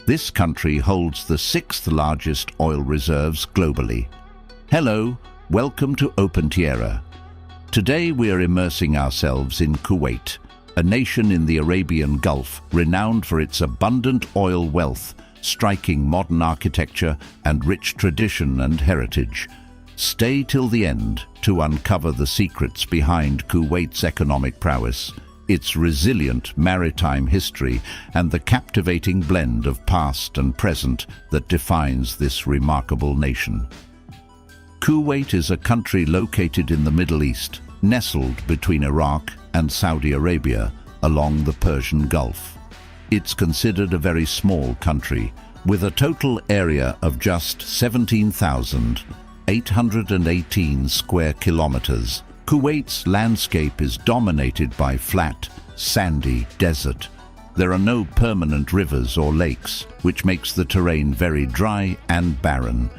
This country holds the sixth largest oil reserves globally. Hello, welcome to Open Tierra. Today we are immersing ourselves in Kuwait, a nation in the Arabian Gulf renowned for its abundant oil wealth, striking modern architecture and rich tradition and heritage. Stay till the end to uncover the secrets behind Kuwait's economic prowess, its resilient maritime history, and the captivating blend of past and present that defines this remarkable nation. Kuwait is a country located in the Middle East, nestled between Iraq and Saudi Arabia along the Persian Gulf. It's considered a very small country, with a total area of just 17,818 square kilometers. Kuwait's landscape is dominated by flat, sandy desert. There are no permanent rivers or lakes, which makes the terrain very dry and barren.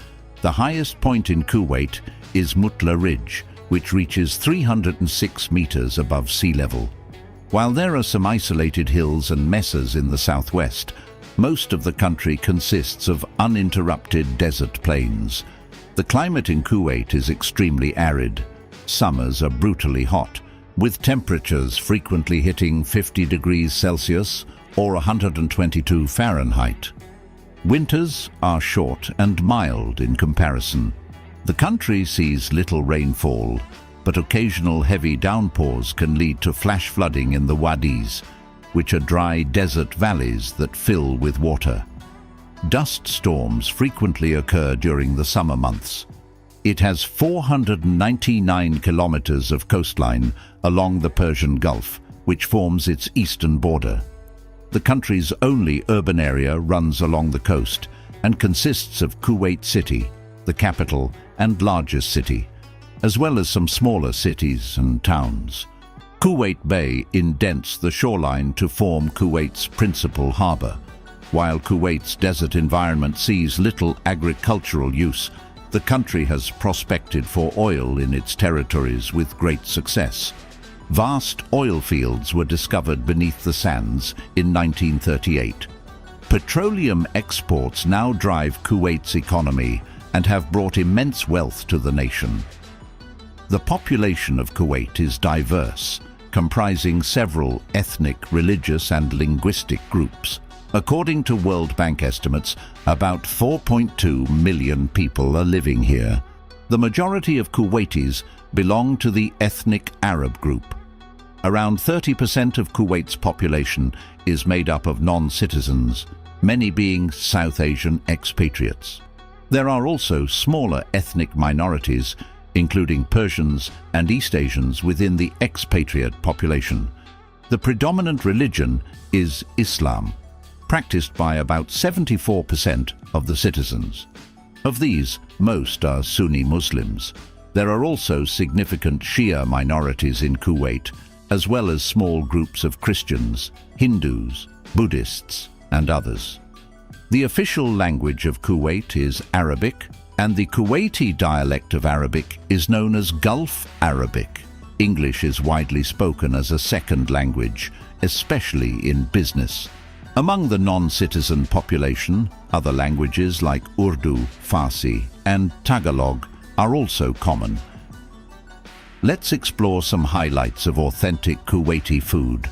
The highest point in Kuwait is Mutla Ridge, which reaches 306 meters above sea level. While there are some isolated hills and mesas in the southwest, most of the country consists of uninterrupted desert plains. The climate in Kuwait is extremely arid. Summers are brutally hot, with temperatures frequently hitting 50 degrees Celsius or 122 Fahrenheit. Winters are short and mild in comparison. The country sees little rainfall, but occasional heavy downpours can lead to flash flooding in the wadis, which are dry desert valleys that fill with water. Dust storms frequently occur during the summer months. It has 499 kilometers of coastline along the Persian Gulf, which forms its eastern border. The country's only urban area runs along the coast and consists of Kuwait City, the capital and largest city, as well as some smaller cities and towns. Kuwait Bay indents the shoreline to form Kuwait's principal harbor. While Kuwait's desert environment sees little agricultural use, the country has prospected for oil in its territories with great success. Vast oil fields were discovered beneath the sands in 1938. Petroleum exports now drive Kuwait's economy and have brought immense wealth to the nation. The population of Kuwait is diverse, comprising several ethnic, religious, and linguistic groups. According to World Bank estimates, about 4.2 million people are living here. The majority of Kuwaitis belong to the ethnic Arab group. Around 30% of Kuwait's population is made up of non-citizens, many being South Asian expatriates. There are also smaller ethnic minorities, including Persians and East Asians within the expatriate population. The predominant religion is Islam, practiced by about 74% of the citizens. Of these, most are Sunni Muslims. There are also significant Shia minorities in Kuwait, as well as small groups of Christians, Hindus, Buddhists, and others. The official language of Kuwait is Arabic, and the Kuwaiti dialect of Arabic is known as Gulf Arabic. English is widely spoken as a second language, especially in business. Among the non-citizen population, other languages like Urdu, Farsi, and Tagalog are also common. Let's explore some highlights of authentic Kuwaiti food.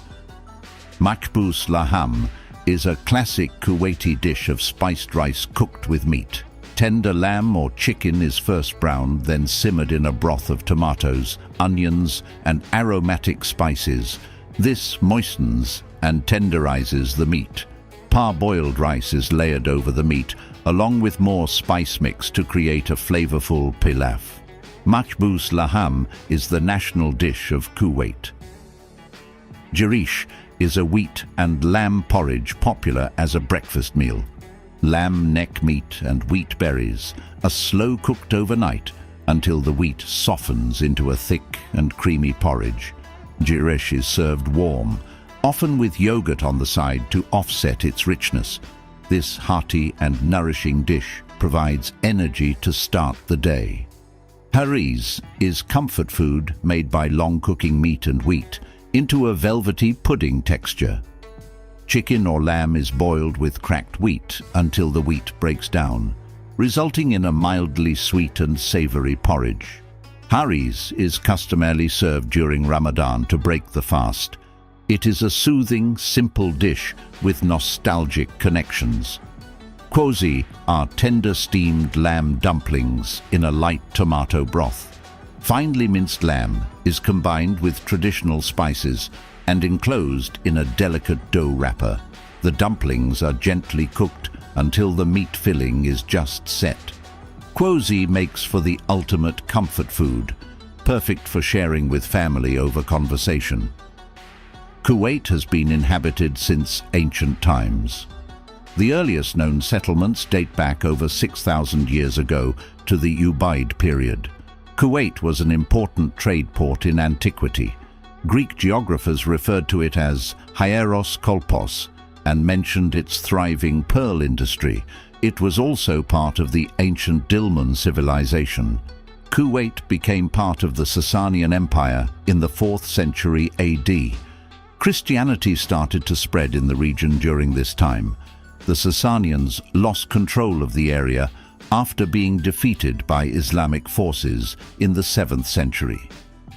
Makbous laham is a classic Kuwaiti dish of spiced rice cooked with meat. Tender lamb or chicken is first browned, then simmered in a broth of tomatoes, onions, and aromatic spices. This moistens and tenderizes the meat. Parboiled rice is layered over the meat, along with more spice mix to create a flavorful pilaf. Makbous laham is the national dish of Kuwait. Jarish is a wheat and lamb porridge popular as a breakfast meal. Lamb neck meat and wheat berries are slow cooked overnight until the wheat softens into a thick and creamy porridge. Jarish is served warm, often with yogurt on the side to offset its richness. This hearty and nourishing dish provides energy to start the day. Hariz is comfort food made by long cooking meat and wheat into a velvety pudding texture. Chicken or lamb is boiled with cracked wheat until the wheat breaks down, resulting in a mildly sweet and savory porridge. Haris is customarily served during Ramadan to break the fast. It is a soothing, simple dish with nostalgic connections. Quozi are tender steamed lamb dumplings in a light tomato broth. Finely minced lamb is combined with traditional spices and enclosed in a delicate dough wrapper. The dumplings are gently cooked until the meat filling is just set. Quozi makes for the ultimate comfort food, perfect for sharing with family over conversation. Kuwait has been inhabited since ancient times. The earliest known settlements date back over 6,000 years ago to the Ubaid period. Kuwait was an important trade port in antiquity. Greek geographers referred to it as Hieros Kolpos and mentioned its thriving pearl industry. It was also part of the ancient Dilmun civilization. Kuwait became part of the Sasanian Empire in the 4th century AD. Christianity started to spread in the region during this time. The Sasanians lost control of the area after being defeated by Islamic forces in the 7th century.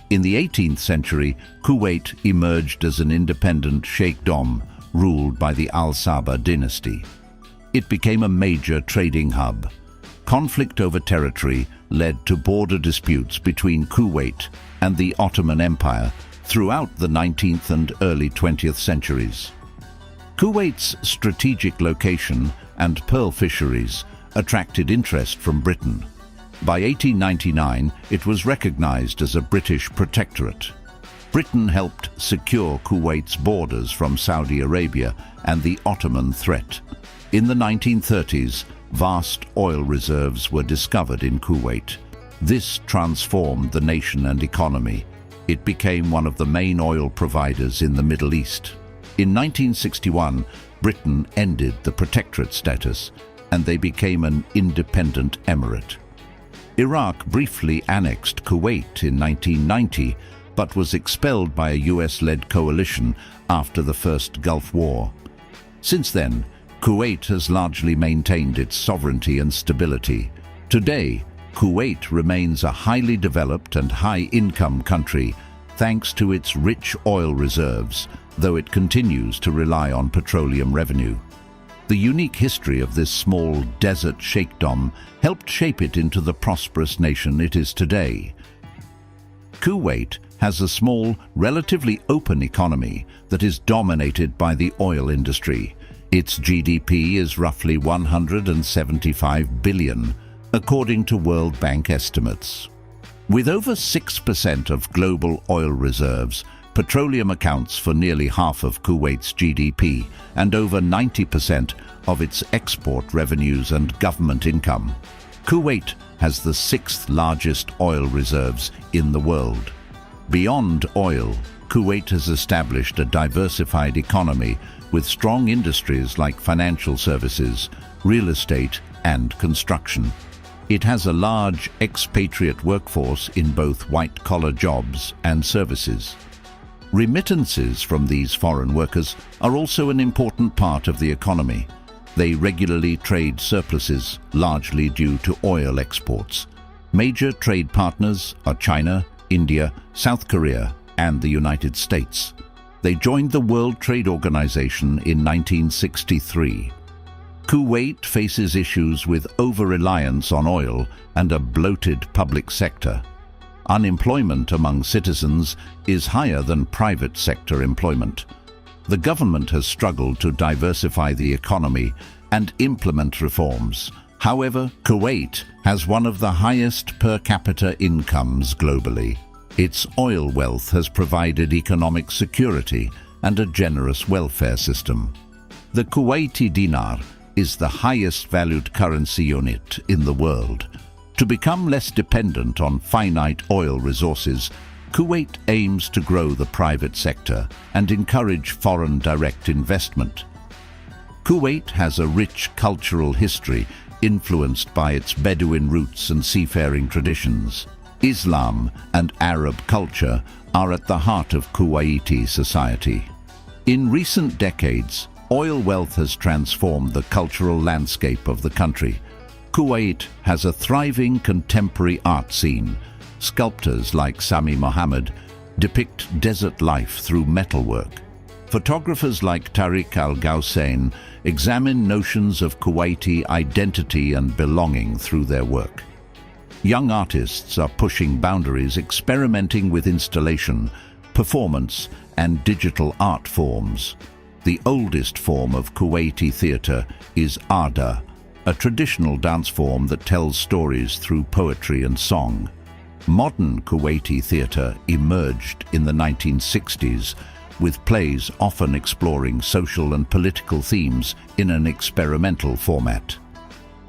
In the 18th century, Kuwait emerged as an independent sheikhdom ruled by the Al-Sabah dynasty. It became a major trading hub. Conflict over territory led to border disputes between Kuwait and the Ottoman Empire throughout the 19th and early 20th centuries. Kuwait's strategic location and pearl fisheries attracted interest from Britain. By 1899, it was recognized as a British protectorate. Britain helped secure Kuwait's borders from Saudi Arabia and the Ottoman threat. In the 1930s, vast oil reserves were discovered in Kuwait. This transformed the nation and economy. It became one of the main oil providers in the Middle East. In 1961, Britain ended the protectorate status, and they became an independent emirate. Iraq briefly annexed Kuwait in 1990, but was expelled by a US-led coalition after the First Gulf War. Since then, Kuwait has largely maintained its sovereignty and stability. Today, Kuwait remains a highly developed and high-income country thanks to its rich oil reserves, though it continues to rely on petroleum revenue. The unique history of this small desert sheikhdom helped shape it into the prosperous nation it is today. Kuwait has a small, relatively open economy that is dominated by the oil industry. Its GDP is roughly 175 billion, according to World Bank estimates. With over 6% of global oil reserves, petroleum accounts for nearly half of Kuwait's GDP and over 90% of its export revenues and government income. Kuwait has the 6th largest oil reserves in the world. Beyond oil, Kuwait has established a diversified economy with strong industries like financial services, real estate, and construction. It has a large expatriate workforce in both white-collar jobs and services. Remittances from these foreign workers are also an important part of the economy. They regularly trade surpluses, largely due to oil exports. Major trade partners are China, India, South Korea, and the United States. They joined the World Trade Organization in 1963. Kuwait faces issues with over-reliance on oil and a bloated public sector. Unemployment among citizens is higher than private sector employment. The government has struggled to diversify the economy and implement reforms. However, Kuwait has one of the highest per capita incomes globally. Its oil wealth has provided economic security and a generous welfare system. The Kuwaiti dinar is the highest valued currency unit in the world. To become less dependent on finite oil resources, Kuwait aims to grow the private sector and encourage foreign direct investment. Kuwait has a rich cultural history influenced by its Bedouin roots and seafaring traditions. Islam and Arab culture are at the heart of Kuwaiti society. In recent decades, Oil wealth has transformed the cultural landscape of the country. Kuwait has a thriving contemporary art scene. Sculptors like Sami Mohammed depict desert life through metalwork. Photographers like Tariq Al-Ghaussain examine notions of Kuwaiti identity and belonging through their work. Young artists are pushing boundaries, experimenting with installation, performance, and digital art forms. The oldest form of Kuwaiti theatre is Ada, a traditional dance form that tells stories through poetry and song. Modern Kuwaiti theatre emerged in the 1960s, with plays often exploring social and political themes in an experimental format.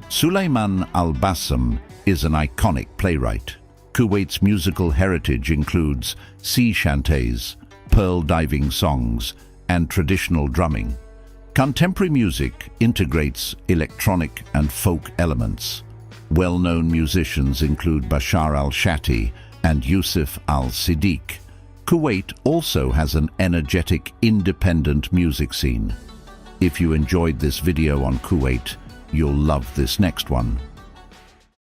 Suleiman Al-Bassam is an iconic playwright. Kuwait's musical heritage includes sea chantés, pearl diving songs, and traditional drumming. Contemporary music integrates electronic and folk elements. Well-known musicians include Bashar al-Shati and Yusuf al-Siddiq. Kuwait also has an energetic, independent music scene. If you enjoyed this video on Kuwait, you'll love this next one.